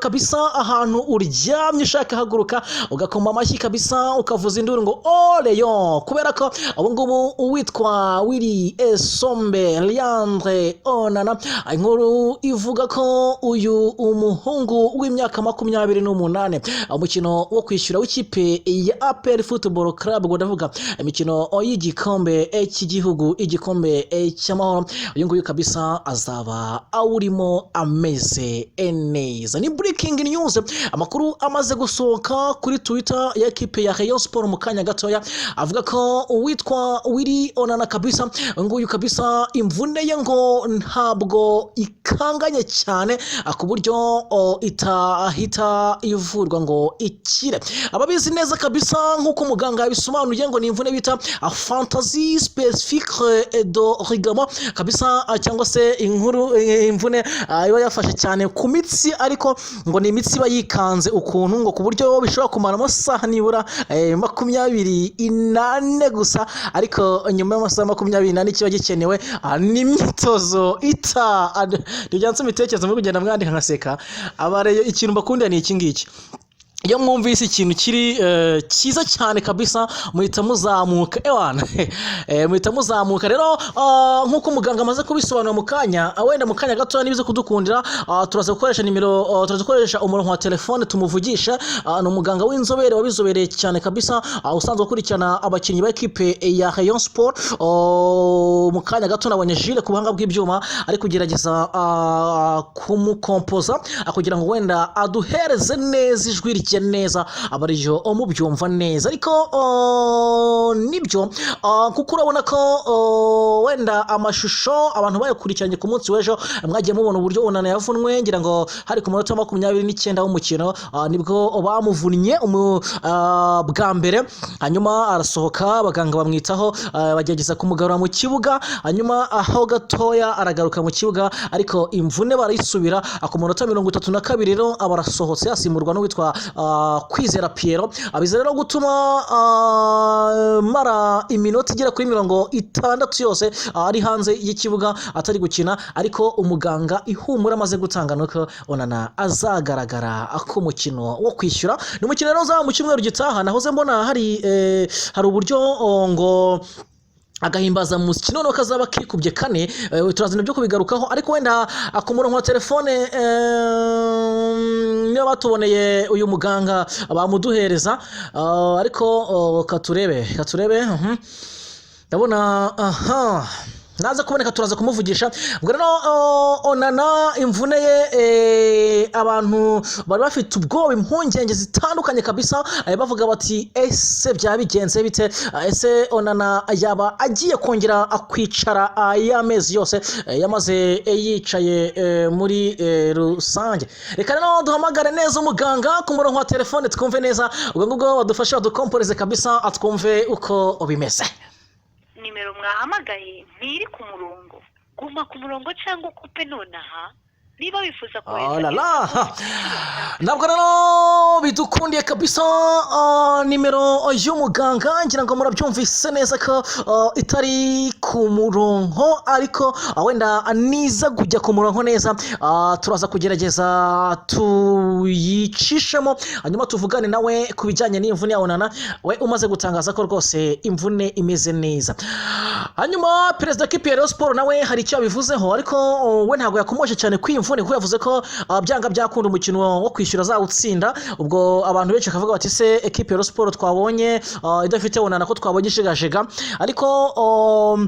kabisa ahantu uryamye ushaka haguruka ugakoma amashyi kabisa ukavuza induru ngo oh Rayon, kubera ko abo ngubu uwitwa Willy Esombe Leandre Onana, inkuru ivuga ko uyu umuhungu w'imyaka 28 umukino wo kwishyura w'ikipe ya APR Football Club, ngo ndavuga imikino y'igikombe cy'igihugu, igikombe cy'amahoro, uyu nguyu kabisa azaba awurimo ameze neza. Ni breaking news, amakuru amaze gusohoka kuri Twitter ya equipe ya Rayon Sport mu kanya gatoya, avuga ko uwitwa Willy Onana kabisa, nguyu kabisa imvune ye ngo ntabwo ikanganye cyane ku buryo itahita ivurwa ngo ikire. Ababizi neza kabisa nkuko muganga yabisobanuye ngo ni imvune bita fantasy specifique de ligament kabisa, cyangwa se imvune iba yafashe cyane ku mitsi, ariko ngo ni imitsi iba yikanze ukuntu ngo ku buryo bishobora kumara amasaha nibura 28 gusa, ariko nyuma y'amasaha 28 kiba gikenewe n'imyitozo ntibyanse imitekerezo muri kugenda mwandika nkaseka. Abareyo ikintu mbakundira ni iki ngiki, iyo mwumvise ikintu kiri cyiza cyane kabisa muhita muzamuka muhita muzamuka. Rero nkuko muganga amaze kubisobanura mu kanya, wenda mu kanya gato nibize kudukundira, turaza gukoresha nimero, turaza gukoresha umurongo wa telefone tumuvugisha. Ni umuganga w'inzobere wabizobereye cyane kabisa, usanzwe gukurikirana abakinnyi ba equipe ya Rayon Sport. Mu kanya gato nabonye Jile ku buhanga bw'ibyuma ari kugerageza kumukompoza kugira ngo wenda aduhereze neza ijwi neza abariyo mubyumva neza, ariko nibyo kuko urabona ko wenda amashusho abantu bayakurikiranye ku munsi w'ejo mwagiye mubona uburyo Onana yavunwe, ngira ngo hari ku munota 29 w'umukino nibwo bamuvunnye bwa mbere, hanyuma arasohoka abaganga bamwitaho bagerageza kumugarura mu kibuga, hanyuma aho gatoya aragaruka mu kibuga, ariko imvune barayisubira ku munota 32 rero abarasohotse asimurwa n'uwitwa Kwizera Piero. Abize rero gutuma mara iminota igera kuri 60 yose ari hanze y'ikibuga atari gukina, ariko umuganga ihumura amaze gutanga nuko Onana azagaragara ku mukino wo kwishyura. Ni umukino rero uzaba mu cyumweru gitaha. Nahoze mbona hari uburyo ngo agahimbaza muziki none kazaba kikubye kane, turazina byo kubigarukaho, ariko wenda ku murongo wa telefone niyo batuboneye uyu muganga bamuduhereza, ariko katurebe ndabona naza kuboneka turaza kumuvugisha. Ubwo rero Onana imvune ye abantu bari bafite ubwoba, impungenge zitandukanye kabisa, bavuga bati ese byabigenze bite, ese Onana yaba agiye kongera akwicara y'amezi yose yamaze yicaye muri rusange. Reka rero duhamagare neza umuganga ku murongo wa telefone twumve neza, ubwo ngubwo badufasha dukomporeze kabisa atwumve uko bimeze. Nimero mwahamagaye ntiri ku murongo, guma ku murongo cyangwa ukupe nonaha niba wifuza kohereza. Ntabwo rero bidukundiye kabisa nimero y'umuganga, ngira ngo murabyumvise neza ko itari ku murongo, ariko wenda niza kujya ku murongo neza turaza kugerageza tuyicishemo, hanyuma tuvugane nawe ku bijyanye n'imvune ya Onana, we umaze gutangaza ko rwose imvune imeze neza. Hanyuma perezida w'ikipe ya Rayon Sport nawe hari icyo yabivuzeho, ariko we ntabwo yakomoje cyane kw'imvune, kuko yavuze ko byanga byakunda umukino wo kwishyura zawutsinda. Ubwo abantu benshi bakavuga bati se equipe ya Rayon Sport twabonye idafite Onana ko twabonye ishigashega, ariko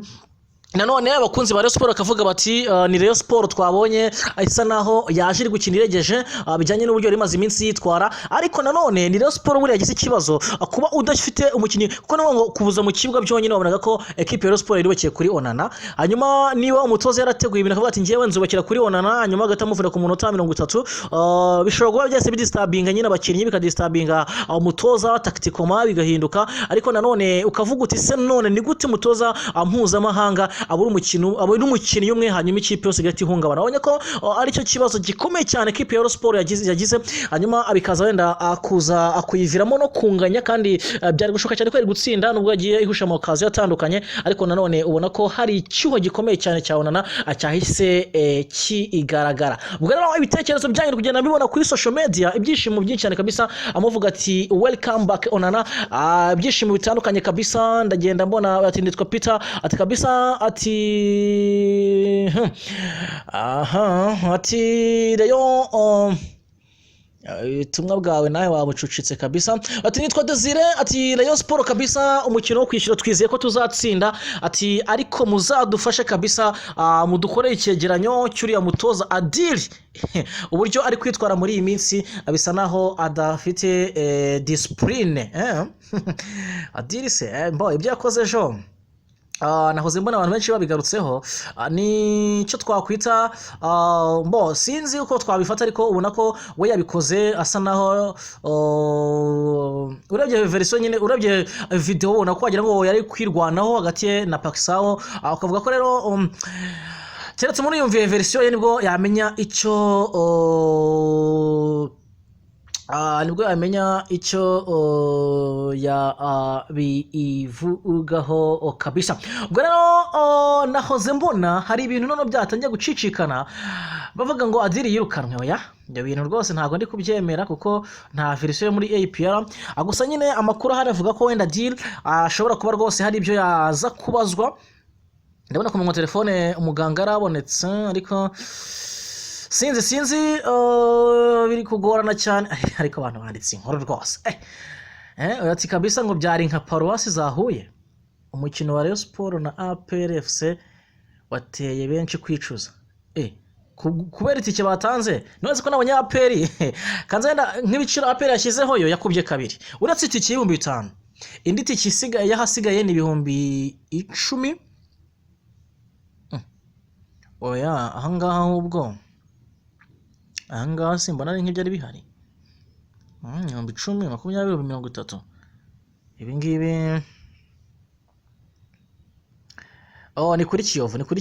nanone abakunzi ba Rayon Sport bakavuga bati ni Rayon Sport twabonye isa naho yaje iri gukina iregeje bijyanye n'uburyo rimaze iminsi yitwara, ariko nanone ni Rayon Sport buri yagize ikibazo kuba udafite umukinnyi, kuko ngo kubuza mu kibuga byonyine wabonaga ko equipe ya Rayon Sport iribakiye kuri Onana. Hanyuma niba umutoza yarateguye ibintu akavuga ati ngiye nzubakira kuri Onana, hanyuma agatamuvura ku munota 30, bishobora kuba byase bidistabinga nyine abakinnyi, bikadistabinga umutoza tacticoma bigahinduka, ariko nanone ukavuga uti se none ni gute umutoza mpuzamahanga abura umukinnyi umwe hanyuma ikipe yose igahita ihungabana. Abonye ko ari cyo kibazo gikomeye cyane ikipe ya Rayon Sport yagize hanyuma bikaza wenda kuza akuyiviramo no kunganya kandi byari gushoka cyane ko ari gutsinda nubwo yagiye ihusha mu kazi atandukanye, ariko nanone ubona ko hari icyuho gikomeye cyane cyabonana cyahise kigaragara. Ubwo rero ibitekerezo byanyu kugenda bibona kuri social media, ibyishimo byinshi cyane kabisa, amuvuga ati welcome back Onana, ibyishimo bitandukanye kabisa. Ndagenda mbona ati nitwa Peter ati kabisa ati ati Rayon tumwa bwawe nawe wabucucitse kabisa. Ati nitwa Desire ati Rayon Sport kabisa umukino wo kwishyura twizeye ko tuzatsinda ati ariko muzadufashe kabisa, mudukoreye icyegeranyo cyuriya mutoza Adil uburyo ari kwitwara muri iyi minsi bisa naho adafite discipline Adil se ibyo yakoze ejo nahoze mbona abantu benshi babigarutseho, ni cyo twakwita sinzi uko twabifata, ariko ubona ko we yabikoze asa naho urebye version nyine, urebye video ubona ko wagira ngo yari kwirwanaho hagati ye na Pakisaho, akavuga ko rero keretse muri yumviye version ye nibwo yamenya icyo bivugaho kabisa. Ubwo rero nahoze mbona hari ibintu none byatangiye gucicikana bavuga ngo Adil yirukanwe. Oya, ibyo bintu rwose ntabwo ndi kubyemera kuko nta version muri APR. Gusa nyine amakuru ahari avuga ko wenda Adil ashobora kuba rwose hari ibyo yaza kubazwa. Ndabona ku telefone umuganga arabonetse, ariko sinzi biri kugorana cyane, ariko abantu banditse inkuru rwose ati kabisa ngo byari nka Paruwasi zahuye. Umukino wa Rayon Sport na APR FC wateye benshi kwicuza kubera itike batanze. None ko n'abanya APR kanze nk'ibiciro APR yashyizeho yo yakubye kabiri, uretse itike 5,000, indi tike yahasigaye ni 10,000. Oya, ahangaha ahubwo ahangaha simbona ari nk'ibyo ari bihari 10,000, 20,000, 30,000. Ibi ngibi ni kuri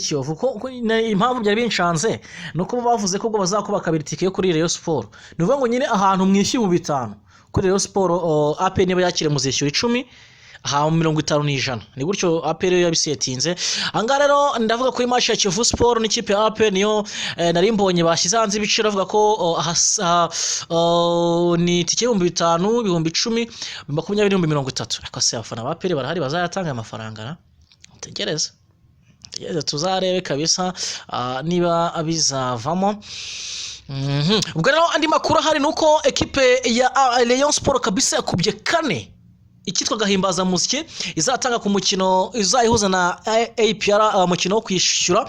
Kiyovu ko impamvu byari binshanze nuko bavuze ko bazakuba kabiri tike yo kuri Rayon Sport. Nuvuga ngo nyine ahantu mwishyuye 5,000 kuri Rayon Sport, AP niba yakire muzishyura 10, 50 ni gutyo APR yabisetinze. Anga rero ndavuga kuri match ya Kiyovu Sport n'ikipe ya APR niyo nari mbonye bashyize hanze ibiciro bavuga ko ni tike 5,000, 10,000, 20,000, 30. Ariko se abafana ba APR barahari bazayatanga amafaranga tegereza tuzarebe kabisa niba abizavamo. Ubwo rero andi makuru hari nuko ekipe ya Rayon Sport kabisa yakubye 4 ikitwa gahimbaza musiki izatanga ku mukino izayihuza na APR, mukino wo kwishyura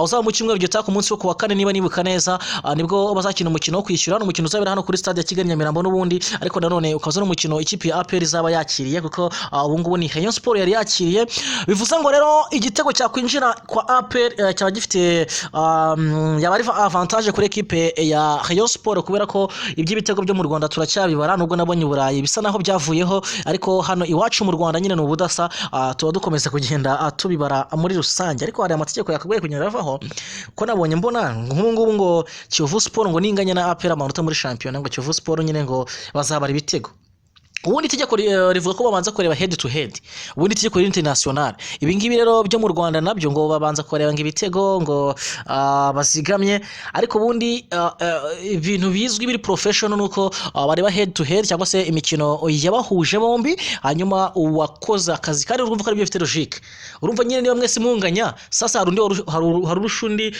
uzaba mu cyumweru gitaha ku munsi wo kuwa 4 niba nibuka neza, nibwo bazakina umukino wo kwishyura. Umukino uzabera hano kuri stade ya Kigali Nyamirambo n'ubundi, ariko nanone ukaza n'umukino ikipe ya APR izaba yakiriye kuko ubu ngubu ni Rayon Sport yari yakiriye. Bivuze ngo rero igitego cya kwinjira kwa APR cyaba gifite yaba ari avantage kuri ekipe ya Rayon Sport, kubera ko iby'ibitego byo mu Rwanda turacyabibara, nubwo nabonye Iburayi bisa naho byavuyeho, ariko hano iwacu mu Rwanda nyine n'ubudasa tuba dukomeza kugenda tubibara muri rusange. Ariko hari amategeko yakagwe kunyura avaho ko nabonye mbona nk'ubu ngo Kiyovu Sport ngo ninganya na APR amanota muri champion, ngo Kiyovu Sport nyine ngo bazabara ibitego. Ubundi itegeko rivuga ko babanza kureba head to head, ubundi itegeko international. Ibi ngibi rero byo mu Rwanda nabyo ngo babanza kureba ngo ibitego ngo bazigamye, ariko ubundi ibintu bizwi biri professional nuko bareba head to head cyangwa se imikino yabahuje bombi, hanyuma uwakoza akazi kandi urumva ko ari byo bifite logique. Urumva nyine niba mwese munganya sasa hari urushundi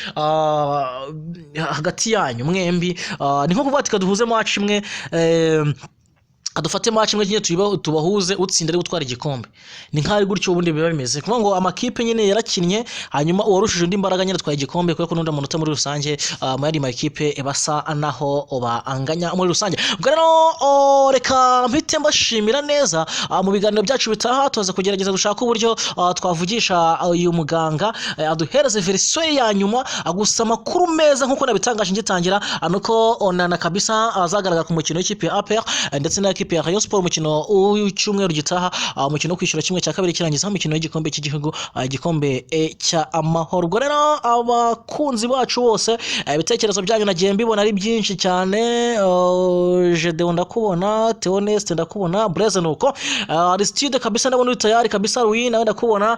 hagati yanyu mwembi, ni nko kuvuga ati kaduhuze match imwe adufate match imwe nyine tubahuze utsinda ari gutwara igikombe. Ni nk'ari gutyo ubundi biba bimeze kuvuga ngo amakipe nyine yarakinnye hanyuma uwarushije indi mbaraga nyine atwaye igikombe, kuko n'undi amanota muri rusange mu yandi makipe basa naho baanganya muri rusange. Ubwo rero reka mpite mbashimira neza, mu biganiro byacu bitaha tuza kugerageza gushaka uburyo twavugisha uyu muganga aduhereze version ya nyuma, gusa makuru meza nkuko nabitangaje ngitangira nuko Onana kabisa azagaragara ku mukino w'ikipe ya APR ndetse na ekipe ekipe ya Rayon Sport umukino w'icyumweru gitaha umukino wo kwishyura kimwe cya kabiri kirangiza umukino w'igikombe cy'igihugu igikombe cya amahoro. Ubwo rero abakunzi bacu bose ibitekerezo byanyu nagiye mbibona ari byinshi cyane. Jedeo ndakubona, Theoneste ndakubona, Blaise nuko Aristide kabisa ndabona uri tayari kabisa, Ruyi nawe ndakubona,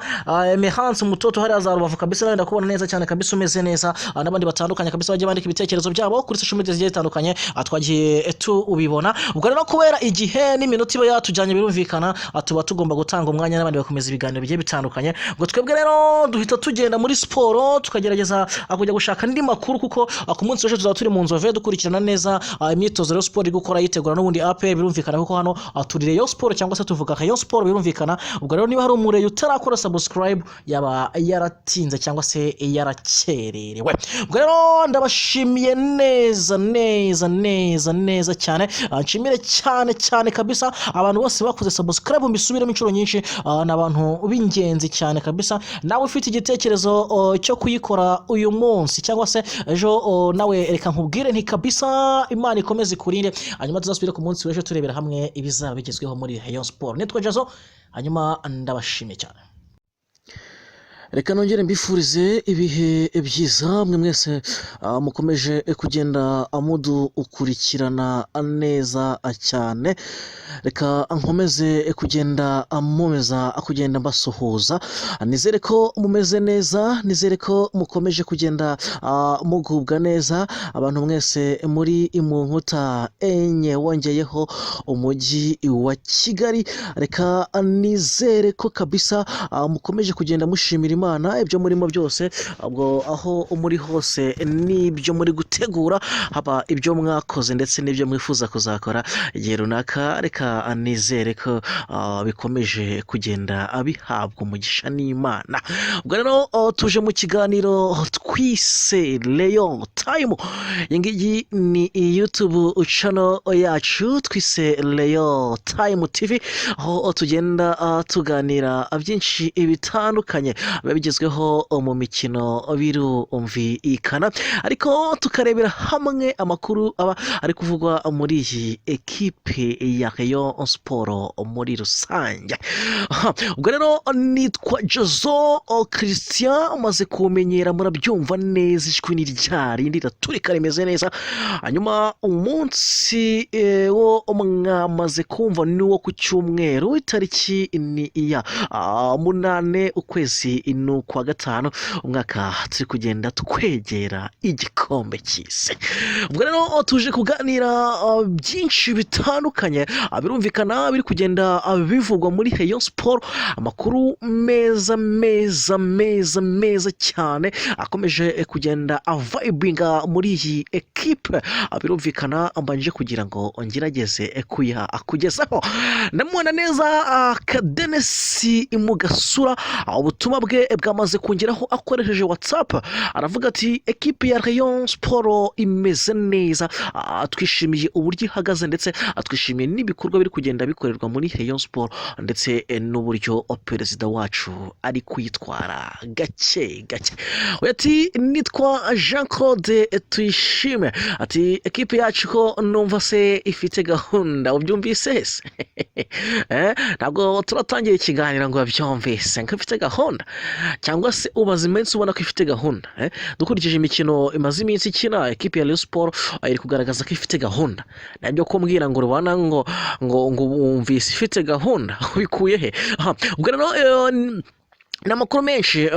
Mehance Mutoto hari azarubavu kabisa nawe ndakubona neza cyane kabisa umeze neza, n'abandi batandukanye kabisa bagiye bandika ibitekerezo byabo kuri social media zigiye zitandukanye twagiye ubibona. Ubwo rero kubera igihe n'iminota iba yatujyanye birumvikana tuba tugomba gutanga umwanya n'abandi bakomeza ibiganiro bigiye bitandukanye. Ubwo twebwe rero duhita tugenda muri siporo tukagerageza kujya gushaka andi makuru, kuko ku munsi w'ejo tuzaba turi mu Nzove dukurikirana neza imyitozo rero siporo iri gukora yitegura n'ubundi APR birumvikana, kuko hano turi Rayon Sport cyangwa se tuvuga Rayon Sport birumvikana. Ubwo rero niba hari umureyo utarakora subscribe yaba yaratinze cyangwa se yarakererewe. Ubwo rero ndabashimiye neza neza neza neza cyane, nshimire cyane kabisa abantu bose bakoze subscribe mbisubiremo inshuro nyinshi, n'abantu b'ingenzi cyane kabisa. Nawe ufite igitekerezo cyo kuyikora uyu munsi cyangwa se ejo, nawe reka nkubwire nti kabisa Imana ikomeze ikurinde, hanyuma tuzasubire ku munsi w'ejo turebera hamwe ibizaba bigezweho muri Rayon Sport. Nitwa Jazo, hanyuma ndabashimiye cyane. Reka nongere mbifurize ibihe byiza mwe mwese mukomeje kugenda ukurikirana neza cyane. Reka nkomeze kugenda mbasuhuza, nizere ko mumeze neza, nizere ko mukomeje kugenda mugubwa neza. Abantu mwese muri mu nkuta enye wongeyeho umujyi wa Kigali, reka nizere ko kabisa mukomeje kugenda mushimira Imana ibyo murimo byose, ubwo aho muri hose n'ibyo muri gutegura, haba ibyo mwakoze ndetse n'ibyo mwifuza kuzakora igihe runaka. Reka nizere ko bikomeje kugenda bihabwa umugisha n'Imana. Ubwo rero tuje mu kiganiro twise Rayon Time. Iyi ngiyi ni YouTube channel yacu twise Rayon Time TV, aho tugenda tuganira byinshi bitandukanye bigezweho mu mikino birumvikana, ariko tukarebera hamwe amakuru aba ari kuvugwa muri iyi ekipe ya Rayon Sport muri rusange. Ubwo rero nitwa Jazo Christian, maze kumenyera murabyumva neza, ijwi ni ryarindi raturika rimeze neza. Hanyuma umunsi wo mwamaze kumva ni wo ku cyumweru, itariki ni iya 8 ukwezi kwa gatanu umwaka turi kugenda twegera igikombe cy'isi. Ubwo rero tuje kuganira byinshi bitandukanye birumvikana biri kugenda bivugwa muri Rayon Sport, amakuru meza cyane akomeje kugenda vibinga muri iyi ekipe. Birumvikana mbanje kugira ngo ngerageze kuyakugezaho. Ndamubona neza Kadenesi Mugasura, ubutumwa bwe bwamaze kongeraho akoresheje WhatsApp, aravuga ati ekipe ya Rayon Sport imeze neza, twishimiye uburyo ihagaze ndetse twishimiye n'ibikorwa biri kugenda bikorerwa muri Rayon Sport, ndetse n'uburyo perezida wacu ari kuyitwara gake. Ati nitwa Jean Claude Tuyishime, ati ekipe yacu ko numva se ifite gahunda, ubyumvise se? Ntabwo turatangira ikiganiro ngo babyumvise ngo ifite gahunda, cyangwa se umaze iminsi ubona ko ifite gahunda. Dukurikije imikino imaze iminsi ikina, ekipe ya Rayon Sport iri kugaragaza ko ifite gahunda. Nabyo kumbwira ngo rubana ngo wumvise ifite gahunda ubikuye he? Ubwo rero n'amakuru menshi,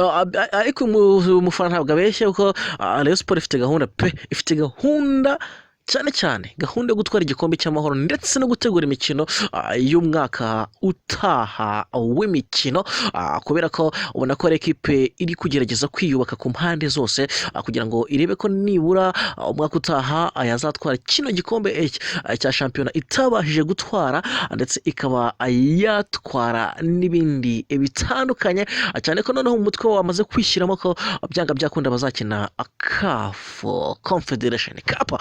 ariko umufana ntabwo abeshya kuko Rayon Sport ifite gahunda ifite gahunda cyane gahunda yo gutwara igikombe cy'amahoro ndetse no gutegura imikino y'umwaka utaha w'imikino, kubera ko ubona ko ekipe iri kugerageza kwiyubaka ku mpande zose kugira ngo irebe ko nibura umwaka utaha yazatwara kino gikombe cya shampiyona itabashije gutwara, ndetse ikaba yatwara n'ibindi bitandukanye, cyane ko noneho mu mutwe wamaze kwishyiramo ko byanga byakunda bazakina CAF Confederation Cup.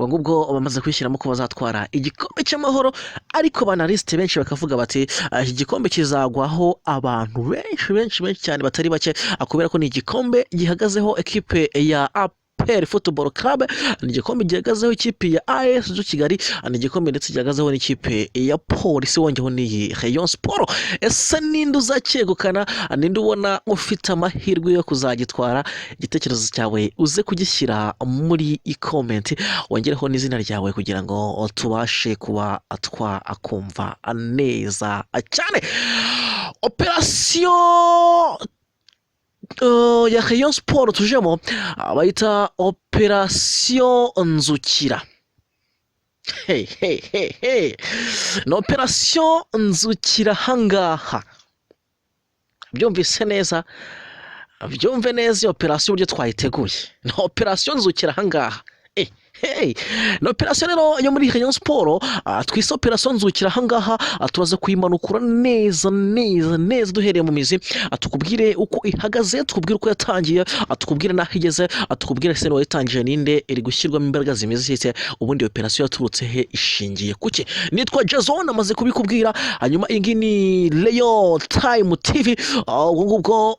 Ngubwo bamaze kwishyiramo ko bazatwara igikombe cy'amahoro, ariko banalisite benshi bakavuga bati iki gikombe kizagwaho abantu benshi cyane batari bake, kubera ko ni igikombe gihagazeho ekipe ya APR Football Club, ni igikombe gihagazeho ikipe ya AS Kigali, ni igikombe ndetse gihagazeho n'ikipe ya Polisi wongeho n'iyi Rayon Sport. Ese ninde uzakegukana, ninde ubona ufite amahirwe yo kuzagitwara? Igitekerezo cyawe uze kugishyira muri comment, wongereho n'izina ryawe kugira ngo tubashe kuba akumva neza cyane. Operation ya Rayon Sport tujemo bayita Operation Nzukira. No Operation Nzukira hangaha. Byumvise neza, byumve neza operation uburyo twayiteguye. No Operation Nzukira hangaha. No operation rero yo muri Rayon Sport, twise Operation Nzukira hangaha, turaza kuyimanukura neza duhereye mu mizi, tukubwire uko ihagaze, tukubwire uko yatangiye, tukubwire naho igeze, tukubwire se wayitangiye ninde, iri gushyirwamo imbaraga zimeze zite, ubundi operation yaturutse he, ishingiye kuki. Nitwa Jason, amaze kubikubwira. Hanyuma iyi ni Rayon Time TV, ubwo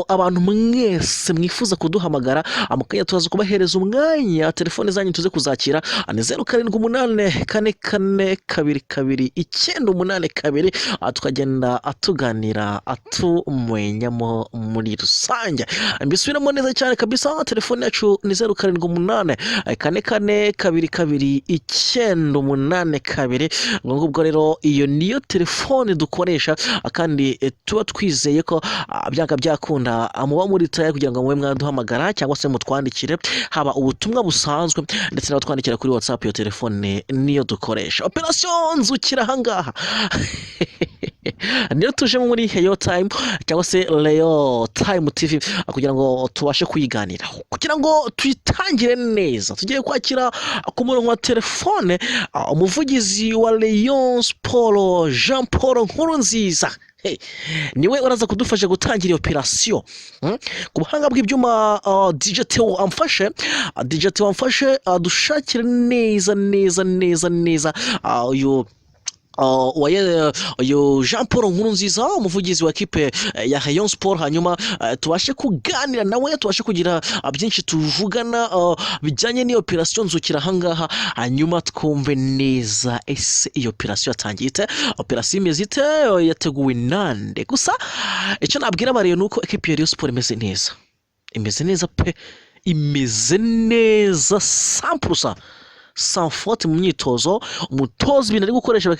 abantu mwese mwifuza kuduhamagara amukanya turaza kubahereza umwanya, telefone zanyu tuze kuzakira, ni 0784422982, tukagenda tuganira atumenyamo muri rusange. Mbisubiramo neza cyane kabisa, telefone yacu ni 0784422982. Ubwo rero iyo niyo telefone dukoresha, kandi tuba twizeye ko byanga byakunda muba muri taya kugira ngo mwe mwaduhamagara cyangwa se mutwandikire, haba ubutumwa busanzwe ndetse no twandikira kuri WhatsApp. Iyo telefone niyo dukoresha. Operation Nzukira hangaha niyo tuje muri Rayon Time cyangwa se Rayon Time TV kugira ngo tubashe kuyiganira, kugira ngo tuyitangire neza. Tugiye kwakira ku murongo wa telefone umuvugizi wa Rayon Sport Jean Paul Nkurunziza. Niwe uraza kudufasha gutangira operation. Ku buhanga bw'ibyuma DJ Theo amfashe, dushakire neza uyu Jean Paul Nkurunziza, umuvugizi wa kipe ya Rayon Sport. Hanyuma tubashe kuganira nawe, tubashe kugira byinshi tuvugana bijyanye n'iyo operation Nzukira hangaha. Hanyuma twumve neza ese iyo operation yatangiye ite, operation imeze ite, yateguwe nande. Gusa icyo nabwira bariyo nuko equipe ya Rayon Sport imeze neza pe, imeze neza 100%. Sans faute mu myitozo. Umutoza ibintu ari gukoresha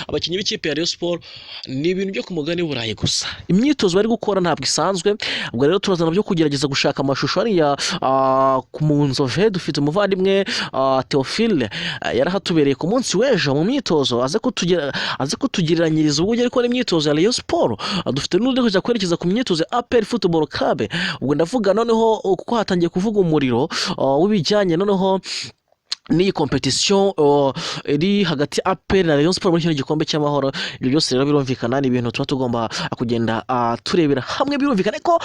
abakinnyi b'ikipe ya Rayon Sport ni ibintu byo ku mugani w'Uburayi gusa. Imyitozo bari gukora ntabwo isanzwe. Ubwo rero turazana byo kugerageza gushaka amashusho ariya ku Munzove. Dufite umuvandimwe Theophile yarahatubereye ku munsi w'ejo mu myitozo, aze kutugereranyiriza uburyo ariko imyitozo ya Rayon Sport. Dufite n'undi kujya kwerekeza ku myitozo ya APR Football Club. Ubwo ndavuga noneho kuko hatangiye kuvuga umuriro w'ibijyanye noneho n'iyi competition iri hagati ya APR na Rayon Sport muri kino gikombe cy'amahoro. Ibyo byose rero birumvikana, ni ibintu tuba tugomba kugenda turebera hamwe. Birumvikana ko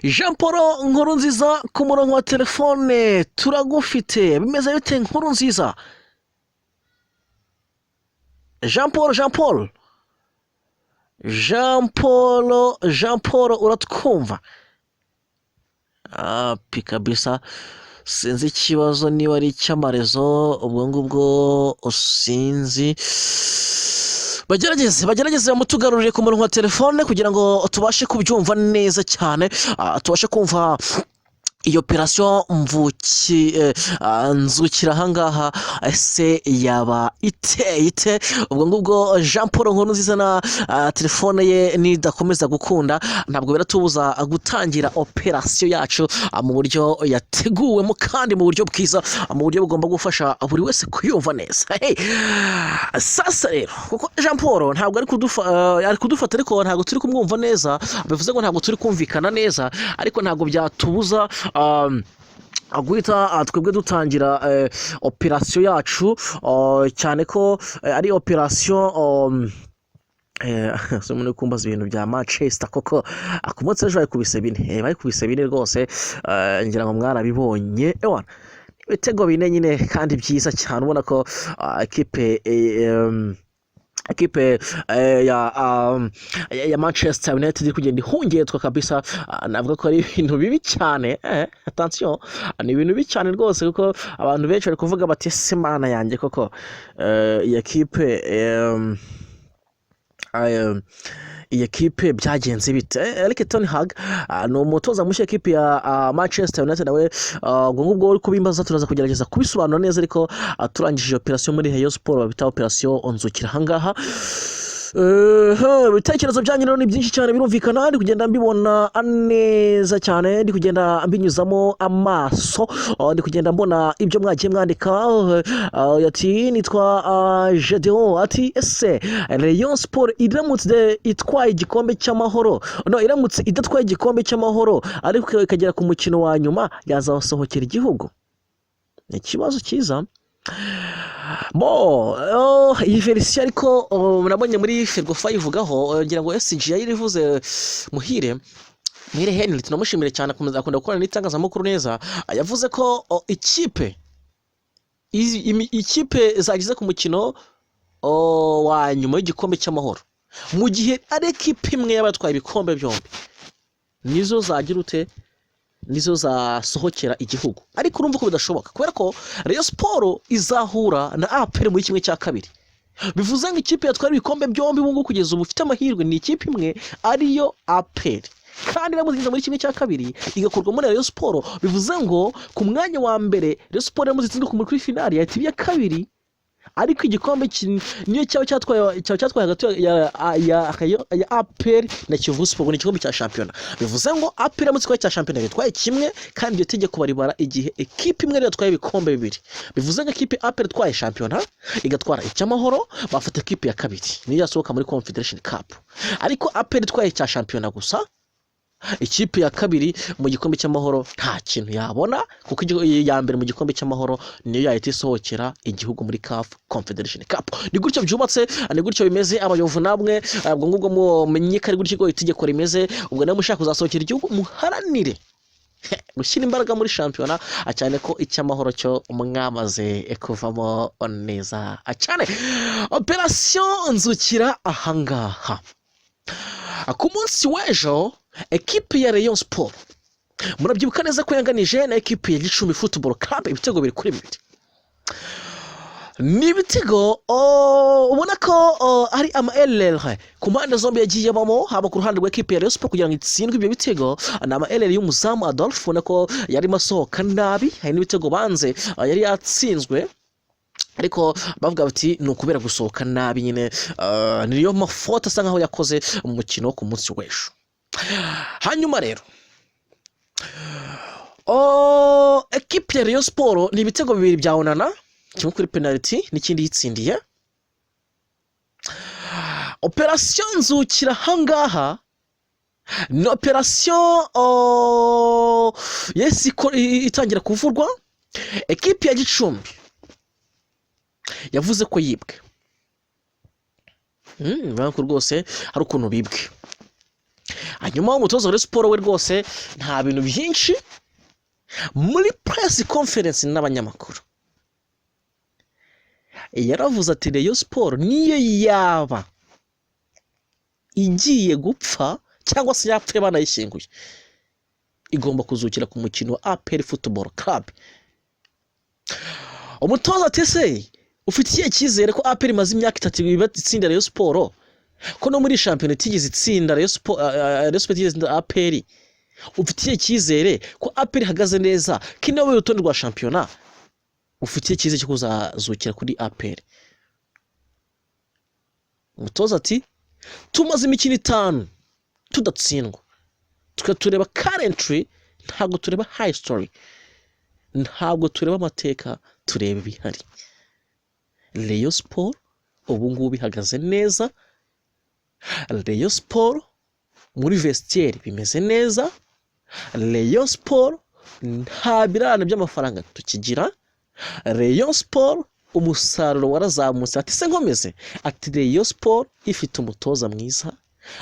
Jean Paul Nkurunziza ku murongo wa telefone turagufite. Bimeze bite Nkurunziza? Jean Paul uratwumva? Pikabisa sinzi ikibazo niba ari icy'amarezo, ubwo ngubwo sinzi. Bagerageze mutugarurire ku murongo wa telefone kugira ngo tubashe kubyumva neza cyane, tubashe kumva iyo operation Nzukira hangaha ese yaba ite. Ubwo ngubwo Jean Paul Nkurunziza na telefone ye nidakomeza gukunda, ntabwo biratubuza gutangira operation yacu mu buryo yateguwemo kandi mu buryo bwiza, mu buryo bugomba gufasha buri wese kuyumva neza. Sasa rero kuko Jean Paul ntabwo ari kudufata ariko ntabwo turi kumwumva neza, bivuze ngo ntabwo turi kumvikana neza, ariko ntabwo byatubuza guhita twebwe dutangira operation yacu, cyane ko ari operation so muri kumbaza ibintu bya Manchester koko akumutse ejo bayikubise bine rwose. Ngira ngo mwarabibonye ibitego bine nyine kandi byiza cyane, ubona ko equipe ekipe ya Manchester United iri kugenda ihungetwa kabisa. Navuga ko ari ibintu bibi cyane, attention, ni ibintu bibi cyane rwose, kuko abantu benshi bari kuvuga bati ese mana yanjye koko iyi ekipe iyi ekipe byagenze bite. Eric Ten Hag ni umutoza mushya ekipe ya Manchester United, nawe ubwo ngubwo uri kubimbaza turaza kugerageza kubisobanura neza, ariko turangije operation muri Rayon Sport bita operation onzukira ahangaha. Ibitekerezo byanyu rero ni byinshi cyane, birumvikana, ndi kugenda mbibona neza cyane, ndi kugenda mbinyuzamo amaso, ndi kugenda mbona ibyo mwagiye mwandika. Ati nitwa Gedeon, ati ese Rayon Sport iramutse itwaye igikombe cy'amahoro, no, iramutse idatwaye igikombe cy'amahoro ariko ikagera ku mukino wa nyuma, yazasohokera igihugu? Ni ikibazo cyiza. Iyi verisiyo ariko murabonye muri Ferwafa ivugaho, ngira ngo SG yayirivuze Muhire Henry, tunamushimire cyane, akunda gukorana n'itangazamakuru neza. Yavuze ko ikipe zagize ku mukino wa nyuma y'igikombe cy'amahoro, mu gihe ari ekipe imwe y'abatwaye ibikombe byombi, nizo zagira ute, nizo zasohokera igihugu. Ariko urumva ko bidashoboka, kubera ko Rayon Sport izahura na APR muri kimwe cya kabiri. Bivuze ngo ikipe yatwara ibikombe byombi ubu ngubu kugeza ubu ufite amahirwe ni ikipe imwe, ariyo APR, kandi iramutse muri kimwe cya kabiri igakorwa muri Rayon Sport. Bivuze ngo ku mwanya wa mbere Rayon Sport iramutse itsinzwe kuri finali yahita iya kabiri, ariko igikombe niyo cyatwaye hagati ya APR na Kiyovu Sport, ni igikombe cya shampiyona. Bivuze ngo APR iramutse itwaye cya shampiyona yatwaye kimwe, kandi iyo tegeko baribara igihe ekipe imwe yatwaye ibikombe bibiri. Bivuze ngo ekipe APR itwaye shampiyona igatwara icy'amahoro, bafata ekipe ya kabiri niyo yasohoka muri Confederation Cup. Ariko APR itwaye cya shampiyona gusa, ikipe ya kabiri mu gikombe cy'amahoro nta kintu yabona, kuko ya mbere mu gikombe cy'amahoro niyo yahita isohokera igihugu muri CAF Confederation Cup. Ni gutyo byubatse, ni gutyo bimeze. Abayovu namwe ubwo ngubwo mumenye ko ari gutyo itegeko rimeze. Ubwo nawe mushaka kuzasohokera igihugu, muharanire gushyira imbaraga muri shampiyona, cyane ko icy'amahoro cyo mwamaze kuvamo neza cyane. Operation nzukira ahangaha ku munsi w'ejo, ekipe ya Rayon Sport murabyibuka neza ko yanganije na ekipe ya Gicumbi Football Club ibitego 2-2. Ni ibitego ubona ko ari ama-LL ku mpande zombi yagiye bamo, haba ku ruhande rwa ekipe ya Rayon Sport kugira ngo itsindwe ibyo bitego, na ama-LL y'umuzamu Adolphe, ubona ko yarimo asohoka nabi. Hari n'ibitego banze yari yatsinzwe, ariko bavuga bati ni ukubera gusohoka nabi nyine, niyo mafoto asa nkaho yakoze mu mukino ku munsi w'ejo. Hanyuma rero ekipe ya Rayon Sport ni ibitego 2 bya Onana, kimwe kuri penalty n'ikindi yitsindiye. Operation nzukira hangaha ni operation itangira kuvurwa. Ekipe ya Gicumbi yavuze ko yibwe, banko rwose hari ukuntu bibwe. Hanyuma umutoza wa Rayon Sport we rwose nta bintu byinshi muri press conference n'abanyamakuru, yaravuze ati Rayon Sport niyo yaba igiye gupfa cyangwa se yapfuye banayishyinguye, igomba kuzukira ku mukino wa APR Football Club. Umutoza ati se ufite ikihe cyizere ko APR imaze imyaka 3 itsinda Rayon Sport, ko no muri shampiyona itigeze itsinda Rayon Sport itsinda APR? Ufite ikihe cyizere ko APR ihagaze neza, kino we urutonde rwa shampiyona, ufite ikihe cyizere cyo kuzazukira kuri APR? Umutoza ati tumaze imikino 5 tudatsindwa, tukatureba currently, ntabwo tureba high story, ntabwo tureba amateka, tureba ibihari. Rayon Sport ubu ngubu ihagaze neza, Rayon Sport muri vestiaire bimeze neza, Rayon Sport nta birana by'amafaranga tukigira, Rayon Sport umusaruro warazamutse. Ati se nkomeze, ati Rayon Sport ifite umutoza mwiza,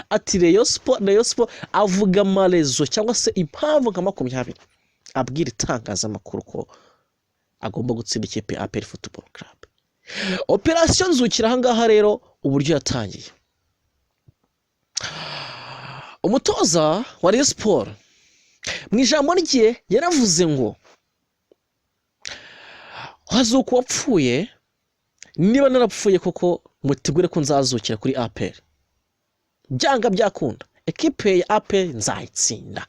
ati Rayon Sport avuga amarezo cyangwa se impamvu nka 20 abwira itangazamakuru ko agomba gutsinda ikipe ya APR Football Club. Operation nzukira ahangaha rero uburyo yatangiye. Umutoza wa Rayon Sport mu ijambo rye yaravuze ngo hazuka wapfuye, niba narapfuye koko mutegure ko nzazukira kuri APR, byanga byakunda ekipe ya APR nzayitsinda.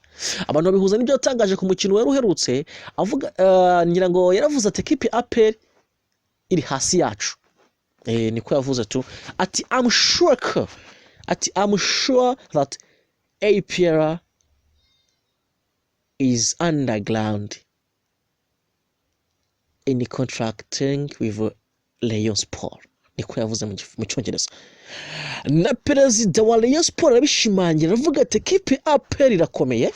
Abantu babihuza n'ibyo yatangaje ku mukino wari uherutse, avuga ngira ngo yaravuze ati ekipe ya APR iri hasi yacu. Niko yavuze tu ati I'm sure that APR is underground in contracting with Rayon Sport. Niko yavuze mu cyongereza. Na perezida wa Rayon Sport arabishimangira, avuga ati ekipe APR irakomeye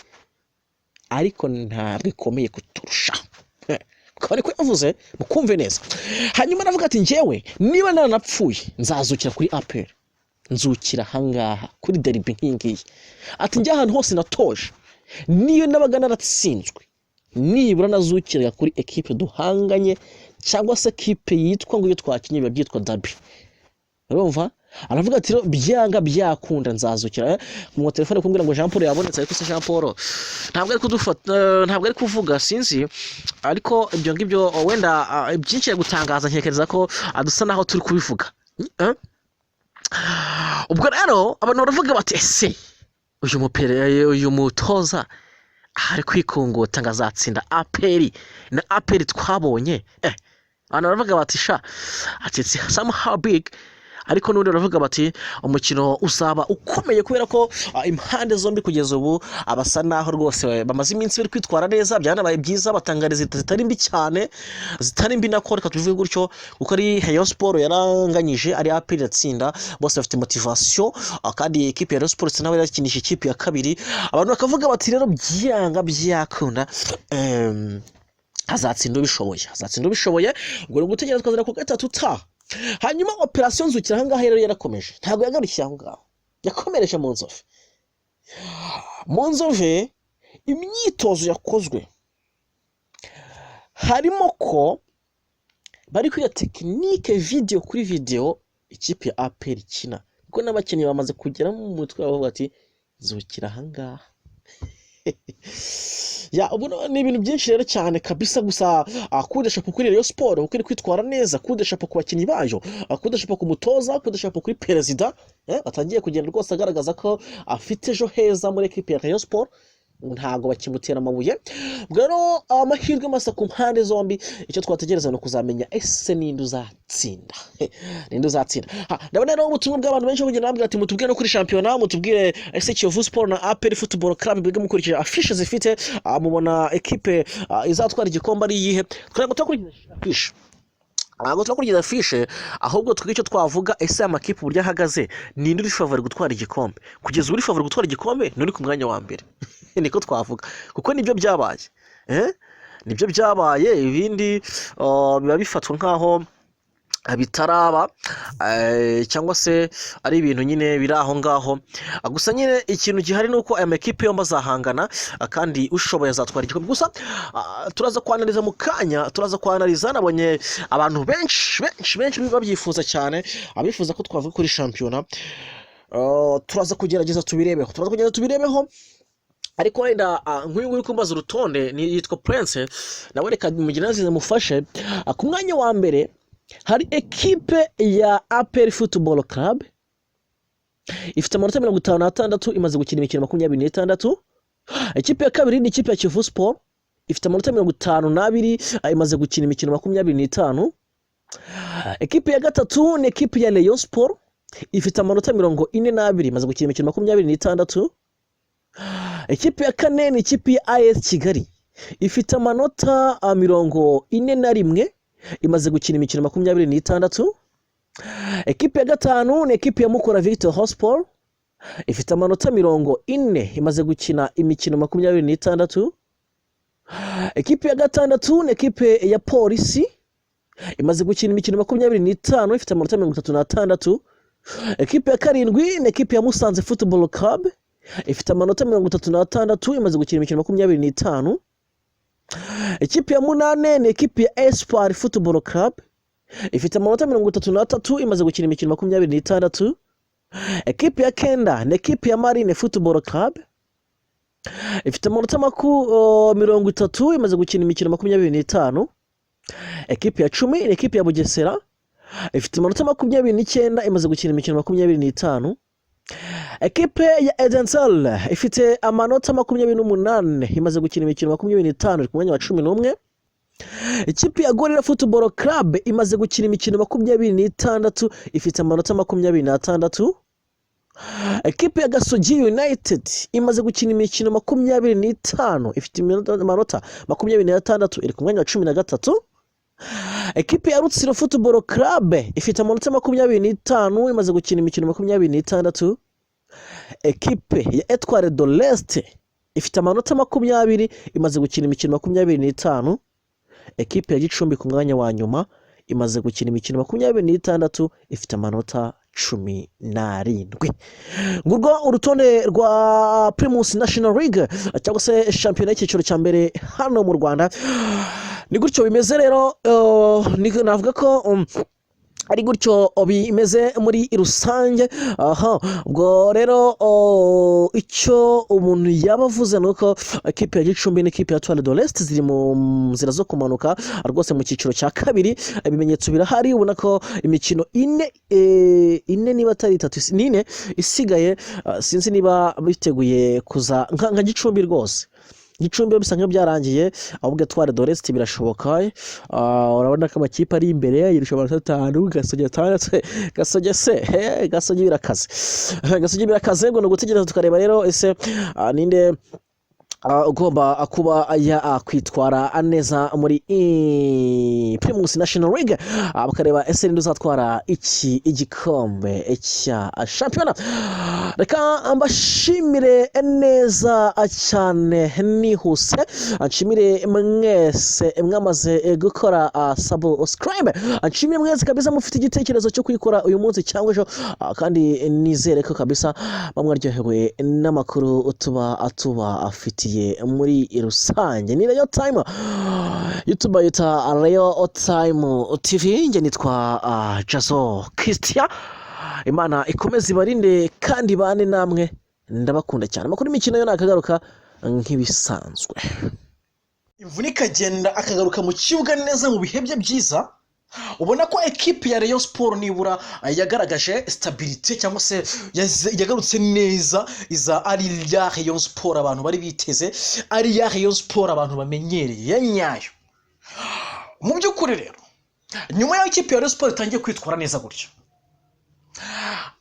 ariko ntabwo ikomeye kuturusha. Ko ariko yavuze mukumve neza. Hanyuma aravuga ati njyewe niba naranapfuye nzazukira kuri APR, nzukira hangaha kuri derby nkingiye. Ati njye ahantu hose natoje, niyo nabaga naratsinzwe nibura nazukira kuri ekipe duhanganye, cyangwa se ekipe yitwa ngo iyo twakinye biba byitwa derby. Urumva? Aravuga ati byanga byakunda nzazukira. Mu telefone kumbwira ngo Jean Paul yabonetse, ariko se Jean Paul ntabwo ari kudufata, ntabwo ari kuvuga, sinzi, ariko ibyo ngibyo wenda byinshi gutangaza, nkekereza ko adusa naho turi kubivuga. Ubwo rero abantu baravuga bati ese uyu mutoza ari kwikongota ngo azatsinda APR, na APR twabonye abantu baravuga bati sha ati somehow big, ariko n'undi baravuga bati umukino uzaba ukomeye kubera ko impande zombi kugeza ubu abasa naho rwose bamaze iminsi bari kwitwara neza, byanabaye byiza, batangariza zitari mbi cyane, zitari mbi nako reka tuvuge gutyo, kuko ari Rayon Sport yaranganyije, ari APR iratsinda, bose bafite motivation, kandi ekipe ya Rayon Sport nawe yarakinisha ikipe ya kabiri. Abantu bakavuga bati rero byanga byakunda azatsinda ubishoboye, ngo ni gutegereza twazana ku gatatu ta. Hanyuma operation nzukira hangaha rero yarakomeje, ntabwo yagarukiye aho ngaho, yakomereje mu nzove. Imyitozo yakozwe harimo ko bari kwiga tekinike video kuri video ikipe ya APR ikina, kuko n'abakinnyi bamaze kugera mu mutwe wabo bati nzukira hangaha. Ubu ni ibintu byinshi rero cyane kabisa, gusa kudesha kuri Rayon Sport uko iri kwitwara neza, kudesha ku bakinnyi bayo, kudesha ku mutoza, kudesha kuri perezida, atangiye kugenda rwose agaragaza ko afite ejo heza muri ekipe ya Rayon Sport, ntago bakimutera amabuye. Rero amahirwe masa ku mpande zombi, icyo twategereza no kuzamenya ese ninde uzatsinda. Ndabona rero ubutumwa bw'abantu benshi bugenda bambwira ati mutubwire no kuri championnat, mutubwire ese Kiyovu Sport na APR Football Club biga mukurikije afishe zifite, mubona ekipe izatwara igikombe ari yihe. Twego tukurikiza afishe, ntabwo turakurikiza afishe, ahubwo twige icyo twavuga ese amakipe uburyo ahagaze, ninde uri favori gutwara igikombe. Kugeza uri favori gutwara igikombe nuri ku mwanya wa mbere. Niko twavuga, kuko nibyo byabaye, nibyo byabaye, ibindi biba bifatwa nkaho bitaraba, cyangwa se ari ibintu nyine biri aho ngaho. Gusa nyine ikintu gihari nuko aya makipe yombi azahangana, kandi ushoboye azatwara igikombe. Gusa turaza kwanaliza mu kanya, nabonye abantu benshi babyifuza cyane, abifuza ko twavuga kuri championnat. Turaza kugerageza tubirebeho, ariko wenda nk'uyu nguyu kumbaza urutonde ni yitwa Prince, nawe reka muginazize mufashe. Ku mwanya wa mbere hari ekipe ya APR Football Club, ifite amanota 56, imaze gukina imikino 26. Ekipe ya kabiri ni ikipe ya Kiyovu Sport, ifite amanota 52, imaze gukina imikino 25. Ekipe ya gatatu ni ekipe ya Rayon Sport, ifite amanota 42, imaze gukina imikino 26. Ekipe ya kane ni ikipe ya AS Kigali, ifite amanota 41, imaze gukina imikino 26. Ekipe ya gatanu ni ekipe ya Mukura Victor Sport, ifite amanota 40, imaze gukina imikino 26. Ekipe ya gatandatu ni ekipe ya Polisi, imaze gukina imikino 25, ifite amanota 36. Ekipe ya karindwi ni ekipe ya Musanze Football Club, ifite amanota 36, imaze gukina imikino 25. Ekipe ya munane ni ekipe ya Espoir Football Club, ifite amanota 33 imaze gukina imikino 26. Ekipe ya kenda ni ekipe ya Marine Football Club ifite amanota 30 imaze gukina imikino 25. Ekipe ya 10 ni ekipe ya Bugesera ifite amanota 29 imaze gukina imikino 25. Ekipe ya Etincelle ifite amanota 28 imaze gukina imikino 25 iri ku mwanya wa 11. Ikipe ya Gorilla Football Club imaze gukina imikino 26 ifite amanota 26. Ekipe ya Gasogi United imaze gukina imikino 25 ifite amanota 26 iri ku mwanya wa 13. Ekipe ya Rutsiro Football Club ifite amanota 25 imaze gukina imikino 26. Ekipe ya Etoile de l'Est ifite amanota 20 imaze gukina imikino 25. Ekipe ya Gicumbi ku mwanya wa nyuma imaze gukina imikino 26 ifite amanota 17. Ngurwo urutonde rwa Primus National League cyangwa se shampiyona y'icyiciro cya mbere hano mu Rwanda. Ni gutyo bimeze rero, navuga ko ari gutyo bimeze muri rusange. Ubwo rero icyo umuntu yabavuze nuko ekipe ya Gicumbi n'ikipe ya Etoile de l'Est ziri mu nzira zo kumanuka rwose mu cyiciro cya kabiri. Ibimenyetso birahari, ubona ko imikino ine niba atari 3 nine isigaye. Sinzi niba biteguye kuza nka Gicumbi rwose. Gicumbi bisa nka byarangiye, ahubwo Etoile de l'Est birashoboka. Urabona ko amakipe ari imbere yirusha 5, Gasogi 6, Gasogi birakaze ngo no gutegereza tukareba rero ese ninde ugomba kuba yakwitwara neza muri Primus National League, bakareba ese ninde uzatwara iki igikombe cya shampiyona. Reka mbashimire neza cyane nihuse, nshimire mwese mwamaze gukora subscribe, nshimire mwese kabisa mufite igitekerezo cyo kwikora uyu munsi cyangwa ejo, kandi nizere ko kabisa bamwaryohewe n'amakuru tuba afitiye muri rusange. Ni Rayon Time, YouTube yita Rayon Time TV. Nge nitwa Jazo Christian. Imana ikomeze ibarinde kandi bane namwe, ndabakunda cyane. Amakuru y'imikino yo nakagaruka nk'ibisanzwe. Imvune ikagenda akagaruka mu kibuga neza mu bihe bye byiza. Ubona ko ekipe ya Rayon Sport nibura yagaragaje stabilité cyangwa se yagarutse neza, iza ari ya Rayon Sport abantu bari biteze, ari ya Rayon Sport abantu bamenyereye nyayo. Mu by'ukuri rero nyuma ya ekipe ya Rayon Sport itangiye kwitwara neza gutyo,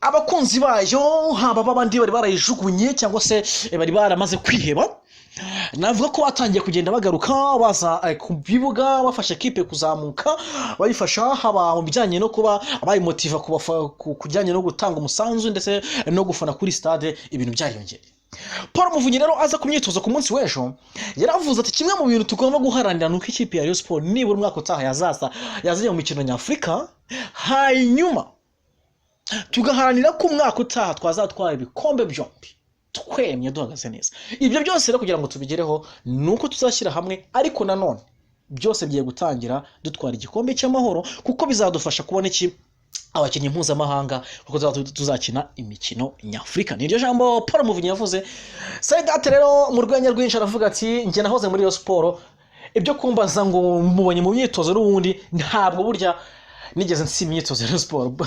abakunzi bayo haba babandi bari barayijugunye cyangwa se bari baramaze kwiheba, navuga ko batangiye kugenda bagaruka baza ku bibuga bafasha ekipe kuzamuka, bayifasha haba mu bijyanye no kuba bayimotiva kujyanye no gutanga umusanzu ndetse no gufana kuri stade. Ibintu byariyongeye. Paul Muvunyi rero aza ku myitozo ku munsi w'ejo yaravuze ati kimwe mu bintu tugomba guharanira nuko ikipe ya Rayon Sport nibura umwaka utaha yazanye mu mikino nyafurika, hanyuma tugaharanira ko umwaka utaha twazatwara ibikombe byombi twemye duhagaze neza. Ibyo byose rero kugira ngo tubigereho nuko tuzashyira hamwe, ariko nanone byose bigiye gutangira dutwara igikombe cy'amahoro, kuko bizadufasha kubona iki abakinnyi mpuzamahanga, kuko tuzakina imikino nyafurika. Niryo jambo Paul Muvunyi yavuze. Saidate rero mu rwenya rwinshi aravuga ati nge nahoze muri Rayon Sport, ibyo kumbaza ngo mubonye mu myitozo n'ubundi ntabwo burya nigeze nsi imyitozo ya Sport.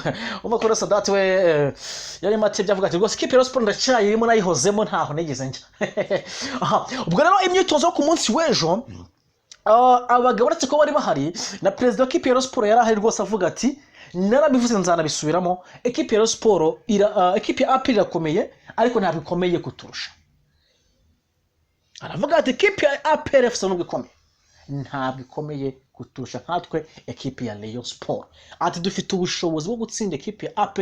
Umakora Saidate we yari mate byavuga ati rwose ikipe ya Sport ndacyayirimo nayihozemo ntaho nigeze njya. Ubwo rero imyitozo ku munsi w'ejo abagabo uretse ko bari bahari na president wa ikipe ya Sport yari ahari rwose avuga ati narabivuze nzanabisubiramo, ekipe ya Sport ekipe ya AP irakomeye ariko ntabwo ikomeye kuturusha. Aravuga ati ekipe ya AP FC nubwo ikomeye ntabwo ikomeye kuturusha nkatwe ekipe ya Rayon Sport. Ati dufite ubushobozi bwo gutsinda ekipe ya AP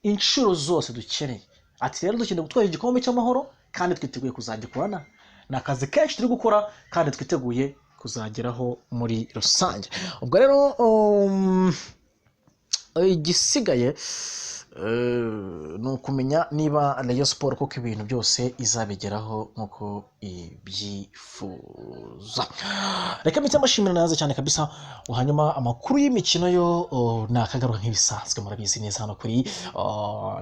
inshuro zose dukeneye. Ati rero dukeneye gutwara igikombe cy'amahoro kandi twiteguye kuzagikorana, nakazi kenshi turi gukora kandi twiteguye kuzageraho muri rusange. Ubwo rero igisigaye ni ukumenya niba Rayon Sport koko ibintu byose izabigeraho nk'uko ibyifuza. Reka mpite mbashimira naze cyane kabisa, hanyuma amakuru y'imikino yo ni akagaruka nk'ibisanzwe, murabizi neza hano kuri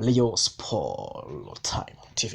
Rayon Sport Time TV.